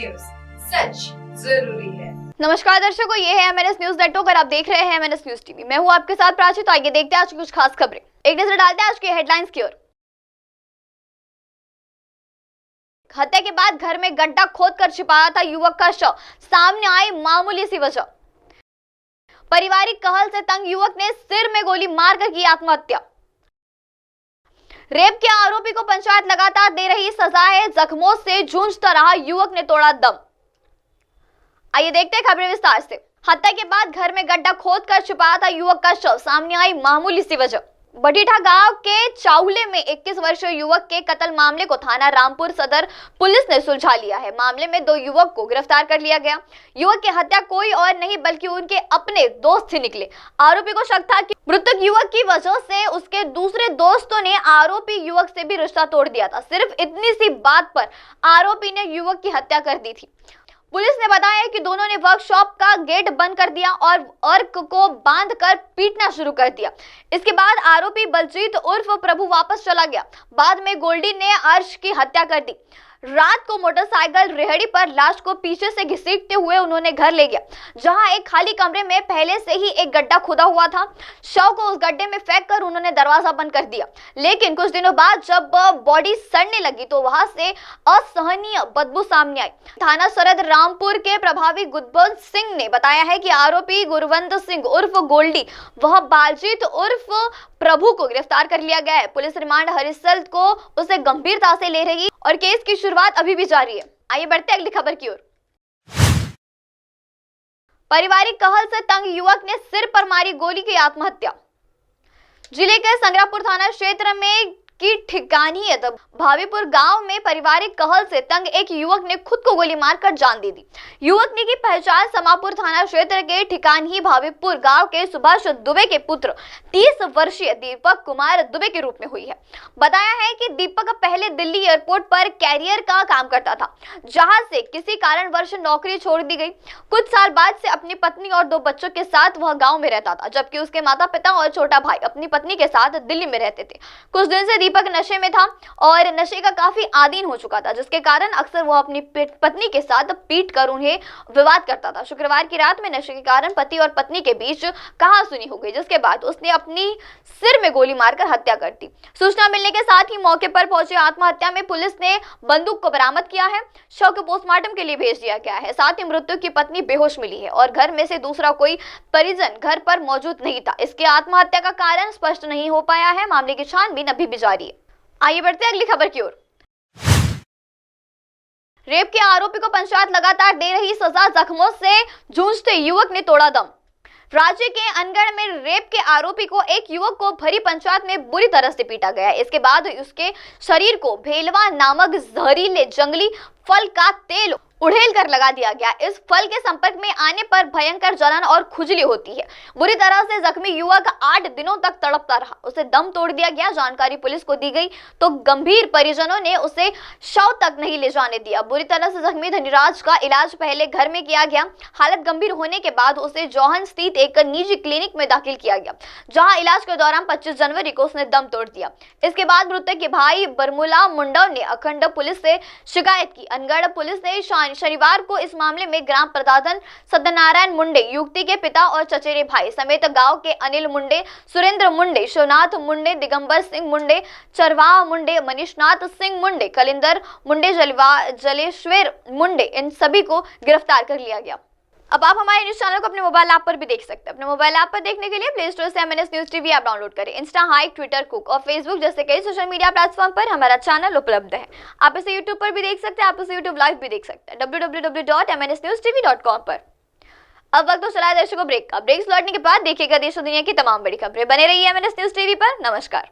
News, सच जरूरी है। नमस्कार दर्शकों, ये है एमएनएस न्यूज नेटवर्क और आप देख रहे हैं एमएनएस न्यूज टीवी। मैं हूं आपके साथ प्राची। तो आइए देखते हैं आज की कुछ खास खबरें। एक नजर डालते हैं आज की हेडलाइंस की ओर। हत्या के बाद घर में गड्ढा खोदकर छिपाया था युवक का शव, सामने आई मामूली सी वजह। पारिवारिक कहल से तंग युवक ने सिर में गोली मारकर की आत्महत्या। रेप के आरोपी को पंचायत लगातार दे रही सजा है, जख्मों से जूझता रहा युवक ने तोड़ा दम। आइए देखते हैं खबरें विस्तार से। हत्या के बाद घर में गड्ढा खोदकर छिपाया था युवक का शव, सामने आई मामूली सी वजह। बठीठा गांव के चाउले में 21 वर्षीय युवक के कत्ल मामले को थाना रामपुर सदर पुलिस ने सुलझा लिया है। मामले में 2 युवक को गिरफ्तार कर लिया गया। युवक की हत्या कोई और नहीं बल्कि उनके अपने दोस्त ही निकले। आरोपी को शक था कि मृतक युवक की वजह से उसके दूसरे दोस्तों ने आरोपी युवक से भी रिश्ता तोड़ दिया था। सिर्फ इतनी सी बात पर आरोपी ने युवक की हत्या कर दी थी। पुलिस ने बताया कि दोनों ने वर्कशॉप का गेट बंद कर दिया और अर्क को बांधकर पीटना शुरू कर दिया। इसके बाद आरोपी बलजीत उर्फ प्रभु वापस चला गया। बाद में गोल्डी ने अर्श की हत्या कर दी। रात को मोटरसाइकिल रेहड़ी पर लाश को पीछे से घसीटते हुए उन्होंने घर ले गया, जहां एक खाली कमरे में पहले से ही एक गड्ढा खुदा हुआ था। शव को उस गड्ढे में फेंककर उन्होंने दरवाजा बंद कर दिया। लेकिन कुछ दिनों बाद जब बॉडी सड़ने लगी तो वहां से असहनीय बदबू सामने आई। थाना सरहद रामपुर के प्रभारी गुरबंद सिंह ने बताया है कि आरोपी गुरवंत सिंह उर्फ गोल्डी वह बालजीत उर्फ प्रभु को गिरफ्तार कर लिया गया है। पुलिस रिमांड हरिसल को उसे गंभीरता से ले रही और केस की शुरुआत अभी भी जारी है। आइए बढ़ते अगली खबर की ओर। पारिवारिक कहल से तंग युवक ने सिर पर मारी गोली की आत्महत्या। जिले के संग्रापुर थाना क्षेत्र में की ठिकानी भावीपुर गांव में पारिवारिक कहल से तंग एक युवक ने खुद को गोली मारकर जान दे दी। युवक ने की पहचान समापुर थाना क्षेत्र के ठिकानी भावीपुर गांव के सुभाष दुबे के पुत्र 30 वर्षीय दीपक कुमार दुबे के रूप में हुई है। बताया है कि दीपक पहले दिल्ली एयरपोर्ट पर कैरियर का काम करता था, जहां से किसी कारणवश नौकरी छोड़ दी गई। कुछ साल बाद से अपनी पत्नी और 2 बच्चों के साथ वह गाँव में रहता था, जबकि उसके माता पिता और छोटा भाई अपनी पत्नी के साथ दिल्ली में रहते थे। कुछ दिन से दीपक नशे में था और नशे का काफी आदीन हो चुका था, जिसके कारण अक्सर वह अपनी पत्नी के साथ पीटकर उन्हें विवाद करता था। शुक्रवार की रात में नशे के कारण पति और पत्नी के बीच कहासुनी हो गई, जिसके बाद उसने अपनी सिर में गोली मारकर हत्या कर दी। सूचना मिलने के साथ ही मौके पर पहुंचे आत्महत्या में पुलिस ने बंदूक को बरामद किया है। शव को पोस्टमार्टम के लिए भेज दिया गया है। साथ ही मृतक की पत्नी बेहोश मिली है और घर में से दूसरा कोई परिजन घर पर मौजूद नहीं था। इसके आत्महत्या का कारण स्पष्ट नहीं हो पाया है। मामले की छानबीन अभी भी जारी है। आइए बढ़ते हैं अगली खबर की ओर। रेप के आरोपी को पंचायत लगातार दे रही सजा, जख्मों से जूझते युवक ने तोड़ा दम। राज्य के अनगढ़ में रेप के आरोपी को एक युवक को भरी पंचायत में बुरी तरह से पीटा गया। इसके बाद उसके शरीर को भेलवा नामक जहरीले जंगली फल का तेल उड़ेल कर लगा दिया गया। इस फल के संपर्क में आने पर भयंकर जलन और खुजली होती है। बुरी तरह से जख्मी युवक 8 दिनों तक तड़पता रहा। उसे दम तोड़ दिया गया। जानकारी पुलिस को दी गई तो गंभीर परिजनों ने उसे शव तक नहीं ले जाने दिया। बुरी तरह से जख्मी धनीराज का इलाज पहले घर में किया गया। हालत गंभीर होने के बाद उसे जौहन स्थित एक निजी क्लिनिक में दाखिल किया गया, जहाँ इलाज के दौरान 25 जनवरी को उसने दम तोड़ दिया। इसके बाद मृतक के भाई बरमुला मुंडा ने अखंड पुलिस से शिकायत की। अनगढ़ पुलिस ने शनिवार को इस मामले में ग्राम प्रधान सत्यनारायण मुंडे, युवती के पिता और चचेरे भाई समेत गांव के अनिल मुंडे, सुरेंद्र मुंडे, शिवनाथ मुंडे, दिगंबर सिंह मुंडे, चरवाह मुंडे, मनीषनाथ सिंह मुंडे, कलिंदर मुंडे, जलेश्वर मुंडे, इन सभी को गिरफ्तार कर लिया गया। अब आप हमारे न्यूज चैनल को अपने मोबाइल ऐप पर भी देख सकते हैं। अपने मोबाइल ऐप पर देखने के लिए प्ले स्टोर से MNS news TV app download करें। इंस्टा, हाइक, ट्विटर, कुक और फेसबुक जैसे कई सोशल मीडिया प्लेटफॉर्म पर हमारा चैनल उपलब्ध है। आप इसे यूट्यूब पर भी देख सकते हैं। आप इसे यूट्यूब लाइव भी देख सकते हैं www.mnsnewstv.com पर। अब वक्त तो चला है दर्शकों ब्रेक का। ब्रेक लौटने के बाद देखिएगा देश और दुनिया की तमाम बड़ी खबरें। बने रहिए एमएनएस न्यूज टीवी पर। नमस्कार।